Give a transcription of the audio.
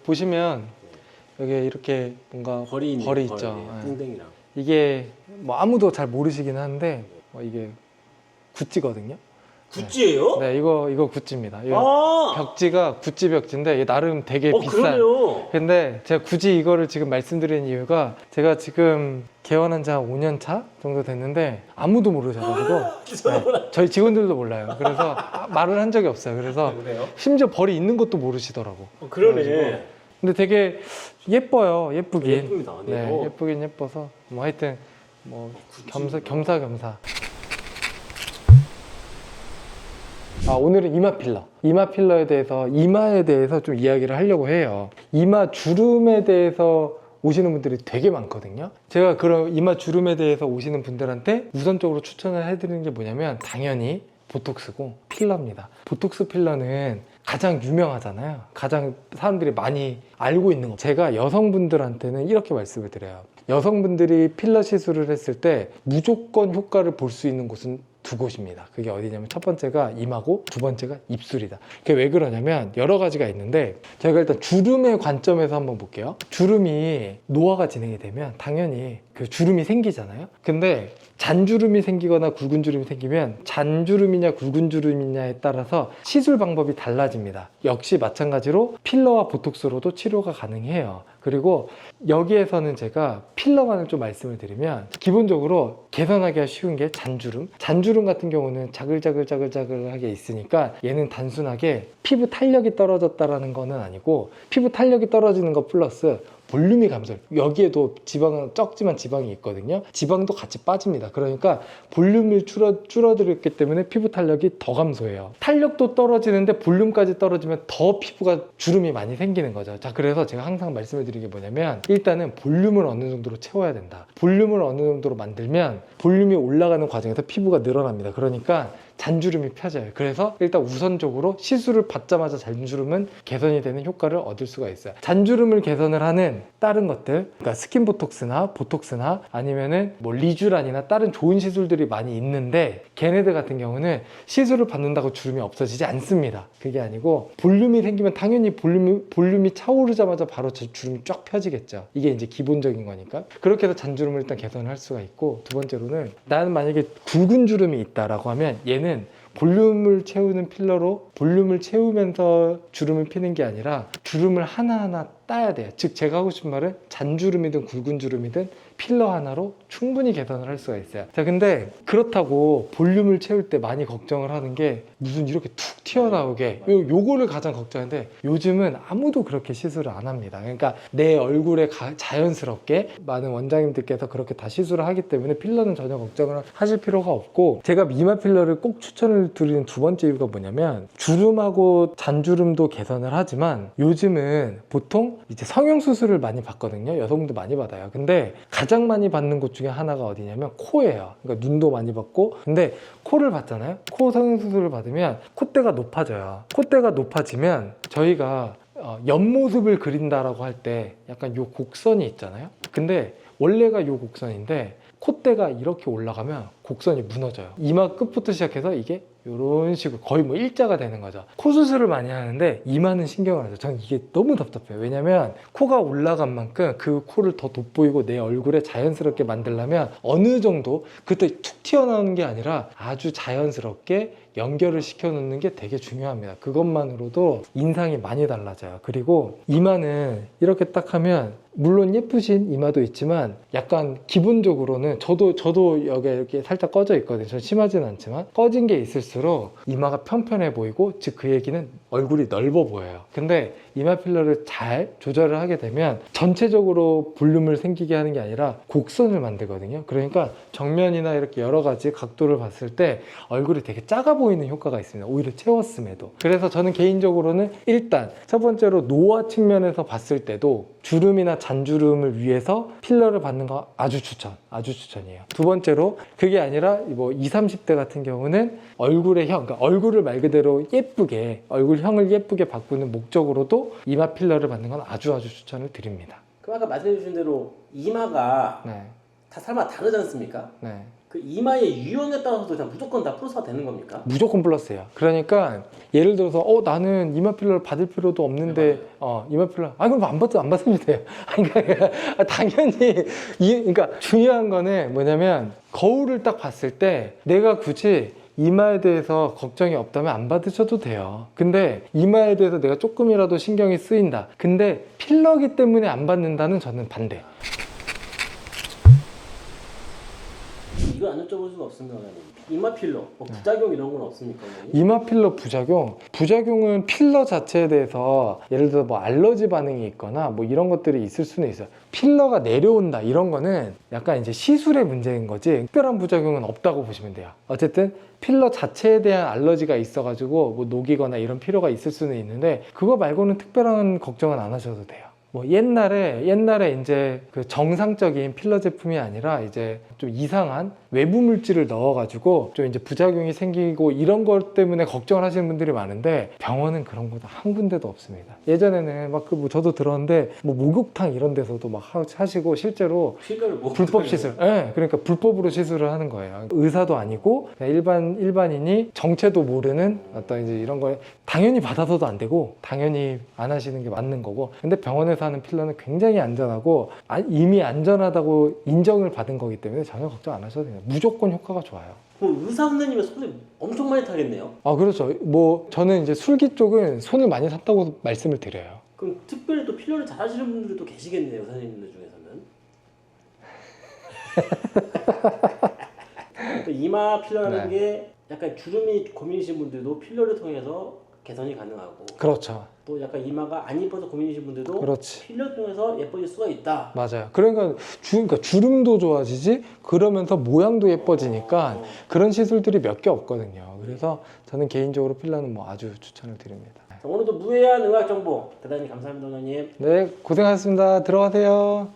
보시면 여기 이렇게 뭔가 벌이 있죠. 땡땡이랑. 이게 뭐 아무도 잘 모르시긴 하는데 이게 구찌거든요. 구찌예요? 네, 이거 구찌입니다. 이거 벽지가 구찌 벽지인데 이게 나름 되게 비싸요. 그러네요. 근데 제가 굳이 이거를 지금 말씀드리는 이유가 제가 지금 개원한 지 한 5년 차 정도 됐는데 아무도 모르셔가지고 네, 저희 직원들도 몰라요. 그래서 말을 한 적이 없어요. 그래서 심지어 벌이 있는 것도 모르시더라고. 그러네. 그래가지고. 근데 되게 예뻐요. 예쁘긴. 예쁩니다. 네, 예쁘긴 예뻐서 뭐 하여튼 뭐 겸사겸사. 오늘은 이마 필러에 대해서 이마에 대해서 좀 이야기를 하려고 해요. 이마 주름에 대해서 오시는 분들이 되게 많거든요. 제가 그런 이마 주름에 대해서 오시는 분들한테 우선적으로 추천을 해드리는 게 뭐냐면 당연히 보톡스고 필러입니다. 보톡스 필러는 가장 유명하잖아요. 가장 사람들이 많이 알고 있는 거. 제가 여성분들한테는 이렇게 말씀을 드려요. 여성분들이 필러 시술을 했을 때 무조건 효과를 볼 수 있는 곳은 두 곳입니다. 그게 어디냐면 첫 번째가 이마고 두 번째가 입술이다. 그게 왜 그러냐면 여러 가지가 있는데 제가 일단 주름의 관점에서 한번 볼게요. 주름이 노화가 진행이 되면 당연히 그 주름이 생기잖아요. 근데 잔주름이 생기거나 굵은 주름이 생기면 잔주름이냐 굵은 주름이냐에 따라서 시술 방법이 달라집니다. 역시 마찬가지로 필러와 보톡스로도 치료가 가능해요. 그리고 여기에서는 제가 필러만을 좀 말씀을 드리면 기본적으로 개선하기가 쉬운 게 잔주름 같은 경우는 자글자글하게 있으니까 얘는 단순하게 피부 탄력이 떨어졌다라는 거는 아니고 피부 탄력이 떨어지는 거 플러스 볼륨이 감소해요. 여기에도 지방은 적지만 지방이 있거든요. 지방도 같이 빠집니다. 그러니까 볼륨을 줄어들었기 때문에 피부 탄력이 더 감소해요. 탄력도 떨어지는데 볼륨까지 떨어지면 더 피부가 주름이 많이 생기는 거죠. 자, 그래서 제가 항상 말씀을 드리는 게 뭐냐면 일단은 볼륨을 어느 정도로 채워야 된다. 볼륨을 어느 정도로 만들면 볼륨이 올라가는 과정에서 피부가 늘어납니다. 그러니까 잔주름이 펴져요. 그래서 일단 우선적으로 시술을 받자마자 잔주름은 개선이 되는 효과를 얻을 수가 있어요. 잔주름을 개선을 하는 다른 것들, 그러니까 스킨 보톡스나 아니면은 뭐 리쥬란이나 다른 좋은 시술들이 많이 있는데 걔네들 같은 경우는 시술을 받는다고 주름이 없어지지 않습니다. 그게 아니고 볼륨이 생기면 당연히 볼륨이 차오르자마자 바로 주름이 쫙 펴지겠죠. 이게 이제 기본적인 거니까. 그렇게 해서 잔주름을 일단 개선을 할 수가 있고, 두 번째로는 나는 만약에 굵은 주름이 있다라고 하면 얘는 볼륨을 채우는 필러로 볼륨을 채우면서 주름을 피는 게 아니라 주름을 하나하나 따야 돼요. 즉 제가 하고 싶은 말은 잔주름이든 굵은 주름이든 필러 하나로 충분히 개선을 할 수가 있어요. 자, 근데 그렇다고 볼륨을 채울 때 많이 걱정을 하는 게 무슨 이렇게 툭 튀어나오게 요거를 가장 걱정하는데 요즘은 아무도 그렇게 시술을 안 합니다. 그러니까 내 얼굴에 자연스럽게 많은 원장님들께서 그렇게 다 시술을 하기 때문에 필러는 전혀 걱정을 하실 필요가 없고, 제가 이마 필러를 꼭 추천을 드리는 두 번째 이유가 뭐냐면 주름하고 잔주름도 개선을 하지만 요즘은 보통 이제 성형수술을 많이 받거든요. 여성분들 많이 받아요. 근데 가장 많이 받는 곳 중에 하나가 어디냐면 코예요. 그러니까 눈도 많이 받고, 근데 코를 받잖아요. 코 성형수술을 받으면 콧대가 높아져요. 콧대가 높아지면 저희가 옆모습을 그린다라고 할 때 약간 요 곡선이 있잖아요. 근데 원래가 요 곡선인데 콧대가 이렇게 올라가면 곡선이 무너져요. 이마 끝부터 시작해서 이게 이런 식으로 거의 뭐 일자가 되는 거죠. 코 수술을 많이 하는데 이마는 신경을 안 써요. 저는 이게 너무 답답해요. 왜냐면 코가 올라간 만큼 그 코를 더 돋보이고 내 얼굴에 자연스럽게 만들려면 어느 정도 그때 툭 튀어나오는 게 아니라 아주 자연스럽게 연결을 시켜 놓는 게 되게 중요합니다. 그것만으로도 인상이 많이 달라져요. 그리고 이마는 이렇게 딱 하면 물론 예쁘신 이마도 있지만 약간 기본적으로는 저도 여기 이렇게 살짝 꺼져 있거든요. 전 심하지는 않지만 꺼진 게 있을수록 이마가 편편해 보이고, 즉 그 얘기는 얼굴이 넓어 보여요. 근데 이마 필러를 잘 조절을 하게 되면 전체적으로 볼륨을 생기게 하는 게 아니라 곡선을 만들거든요. 그러니까 정면이나 이렇게 여러 가지 각도를 봤을 때 얼굴이 되게 작아 보이는 효과가 있습니다. 오히려 채웠음에도. 그래서 저는 개인적으로는 일단 첫 번째로 노화 측면에서 봤을 때도 주름이나 잔주름을 위해서 필러를 받는 거 아주 추천이에요. 두 번째로 그게 아니라 뭐 20, 30대 같은 경우는 얼굴의 형, 그러니까 얼굴을 말 그대로 예쁘게, 얼굴형을 예쁘게 바꾸는 목적으로도 이마 필러를 받는 건 아주 추천을 드립니다. 그럼 아까 말씀해 주신 대로 이마가 네. 다 사람마다 다르지 않습니까? 네. 그 이마의 유형에 따라서도 그냥 무조건 다 플러스가 되는 겁니까? 무조건 플러스예요. 그러니까 예를 들어서 나는 이마 필러를 받을 필요도 없는데 이마 필러 그럼 안 받으면 돼요. 그러니까 당연히 그러니까 중요한 거는 뭐냐면 거울을 딱 봤을 때 내가 굳이 이마에 대해서 걱정이 없다면 안 받으셔도 돼요. 근데 이마에 대해서 내가 조금이라도 신경이 쓰인다. 근데 필러기 때문에 안 받는다는 저는 반대. 이거 안 여쭤볼 수가 없습니다. 원장님. 이마 필러, 뭐 부작용 이런 건 없습니까? 원장님? 이마 필러 부작용은 필러 자체에 대해서 예를 들어 뭐 알러지 반응이 있거나 뭐 이런 것들이 있을 수는 있어요. 필러가 내려온다 이런 거는 약간 이제 시술의 문제인 거지 특별한 부작용은 없다고 보시면 돼요. 어쨌든 필러 자체에 대한 알러지가 있어가지고 뭐 녹이거나 이런 필요가 있을 수는 있는데 그거 말고는 특별한 걱정은 안 하셔도 돼요. 뭐 옛날에 이제 그 정상적인 필러 제품이 아니라 이제 좀 이상한 외부 물질을 넣어가지고 좀 이제 부작용이 생기고 이런 것 때문에 걱정을 하시는 분들이 많은데 병원은 그런 거 한 군데도 없습니다. 예전에는 막 뭐 저도 들었는데 뭐 목욕탕 이런 데서도 막 하시고 실제로 필러를 뭐 불법 시술, 그러니까 불법으로 시술을 하는 거예요. 의사도 아니고 그냥 일반인이 정체도 모르는 어떤 이제 이런 걸 당연히 받아서도 안 되고 당연히 안 하시는 게 맞는 거고. 근데 병원에서 하는 필러는 굉장히 안전하고 이미 안전하다고 인정을 받은 거기 때문에 전혀 걱정 안 하셔도 돼요. 무조건 효과가 좋아요. 그럼 의사 선생님의 손이 엄청 많이 타겠네요. 그렇죠. 뭐 저는 이제 술기 쪽은 손을 많이 샀다고 말씀을 드려요. 그럼 특별히 또 필러를 잘 하시는 분들도 계시겠네요, 선생님들 중에서는. 또 이마 필러라는 게 약간 주름이 고민이신 분들도 필러를 통해서 개선이 가능하고 그렇죠. 또 약간 이마가 안 예뻐서 고민이신 분들도 그렇지. 필러 통해서 예뻐질 수가 있다. 맞아요. 그러니까 주름도 좋아지지 그러면서 모양도 예뻐지니까 그런 시술들이 몇 개 없거든요. 그래서 저는 개인적으로 필러는 뭐 아주 추천을 드립니다. 자, 오늘도 무해한 의학 정보 대단히 감사합니다, 원장님. 네, 고생하셨습니다. 들어가세요.